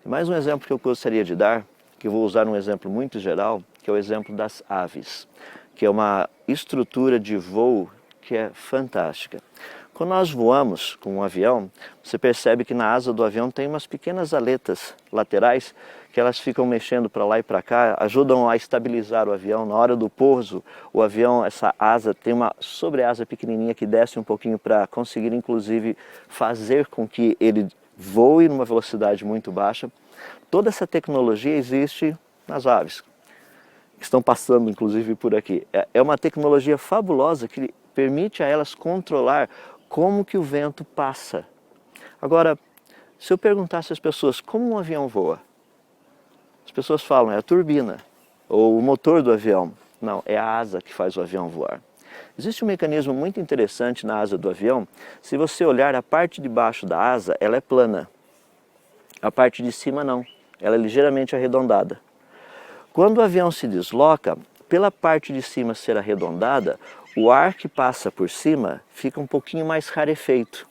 Mais um exemplo que eu gostaria de dar, que eu vou usar um exemplo muito geral, que é o exemplo das aves, que é uma estrutura de voo que é fantástica. Quando nós voamos com um avião, você percebe que na asa do avião tem umas pequenas aletas laterais que elas ficam mexendo para lá e para cá, ajudam a estabilizar o avião. Na hora do pouso, o avião, essa asa, tem uma sobreasa pequenininha que desce um pouquinho para conseguir, inclusive, fazer com que ele voe numa velocidade muito baixa. Toda essa tecnologia existe nas aves, que estão passando, inclusive, por aqui. É uma tecnologia fabulosa que permite a elas controlar como que o vento passa. Agora, se eu perguntasse às pessoas como um avião voa, as pessoas falam, é a turbina, ou o motor do avião. Não, é a asa que faz o avião voar. Existe um mecanismo muito interessante na asa do avião. Se você olhar a parte de baixo da asa, ela é plana. A parte de cima não, ela é ligeiramente arredondada. Quando o avião se desloca, pela parte de cima ser arredondada, o ar que passa por cima fica um pouquinho mais rarefeito.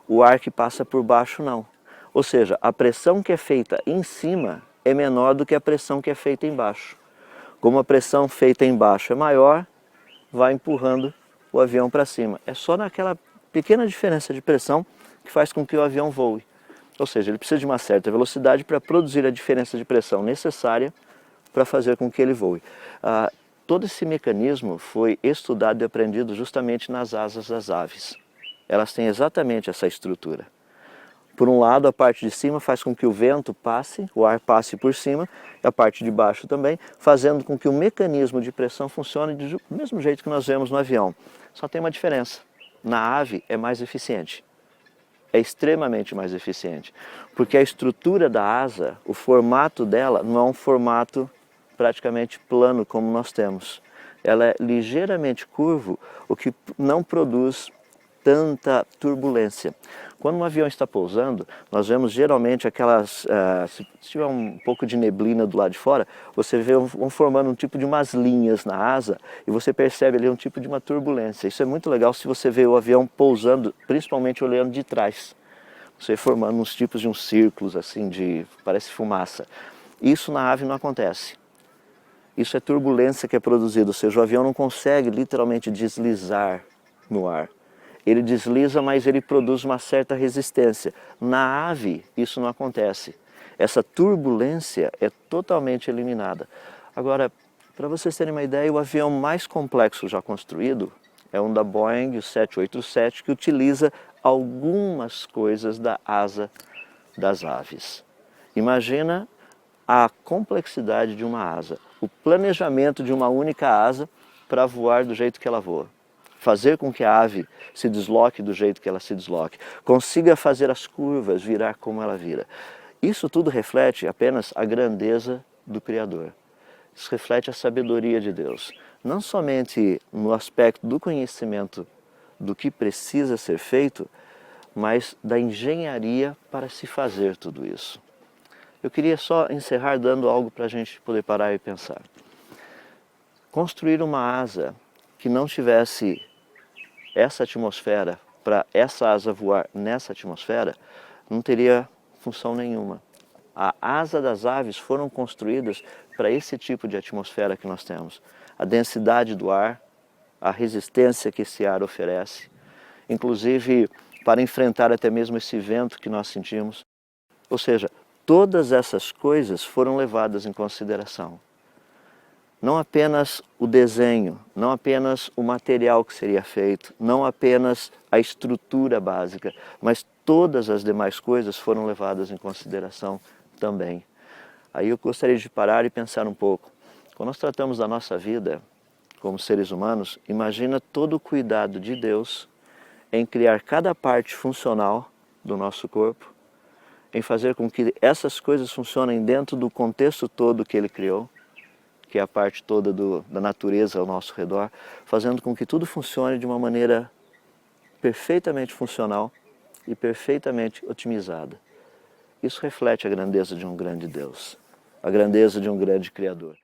O ar que passa por baixo não. Ou seja, a pressão que é feita em cima é menor do que a pressão que é feita embaixo. Como a pressão feita embaixo é maior, vai empurrando o avião para cima. É só naquela pequena diferença de pressão que faz com que o avião voe. Ou seja, ele precisa de uma certa velocidade para produzir a diferença de pressão necessária para fazer com que ele voe. Todo esse mecanismo foi estudado e aprendido justamente nas asas das aves. Elas têm exatamente essa estrutura. Por um lado, a parte de cima faz com que o vento passe, o ar passe por cima, e a parte de baixo também, fazendo com que o mecanismo de pressão funcione do mesmo jeito que nós vemos no avião. Só tem uma diferença. Na ave é mais eficiente. É extremamente mais eficiente. Porque a estrutura da asa, o formato dela, não é um formato praticamente plano como nós temos. Ela é ligeiramente curvo, o que não produz tanta turbulência. Quando um avião está pousando, nós vemos geralmente aquelas, se tiver um pouco de neblina do lado de fora, você vê vão formando um tipo de umas linhas na asa e você percebe ali um tipo de uma turbulência. Isso é muito legal se você vê o avião pousando, principalmente olhando de trás. Você formando uns tipos de uns círculos assim, parece fumaça. Isso na ave não acontece. Isso é turbulência que é produzida, ou seja, o avião não consegue literalmente deslizar no ar. Ele desliza, mas ele produz uma certa resistência. Na ave, isso não acontece. Essa turbulência é totalmente eliminada. Agora, para vocês terem uma ideia, o avião mais complexo já construído é um da Boeing, o 787, que utiliza algumas coisas da asa das aves. Imagina a complexidade de uma asa, o planejamento de uma única asa para voar do jeito que ela voa. Fazer com que a ave se desloque do jeito que ela se desloque, consiga fazer as curvas virar como ela vira. Isso tudo reflete apenas a grandeza do Criador. Isso reflete a sabedoria de Deus, não somente no aspecto do conhecimento do que precisa ser feito, mas da engenharia para se fazer tudo isso. Eu queria só encerrar dando algo para a gente poder parar e pensar. Construir uma asa que não tivesse essa atmosfera, para essa asa voar nessa atmosfera, não teria função nenhuma. A asa das aves foram construídas para esse tipo de atmosfera que nós temos. A densidade do ar, a resistência que esse ar oferece, inclusive para enfrentar até mesmo esse vento que nós sentimos. Ou seja, todas essas coisas foram levadas em consideração. Não apenas o desenho, não apenas o material que seria feito, não apenas a estrutura básica, mas todas as demais coisas foram levadas em consideração também. Aí eu gostaria de parar e pensar um pouco. Quando nós tratamos da nossa vida como seres humanos, imagina todo o cuidado de Deus em criar cada parte funcional do nosso corpo, em fazer com que essas coisas funcionem dentro do contexto todo que Ele criou, que é a parte toda da natureza ao nosso redor, fazendo com que tudo funcione de uma maneira perfeitamente funcional e perfeitamente otimizada. Isso reflete a grandeza de um grande Deus, a grandeza de um grande Criador.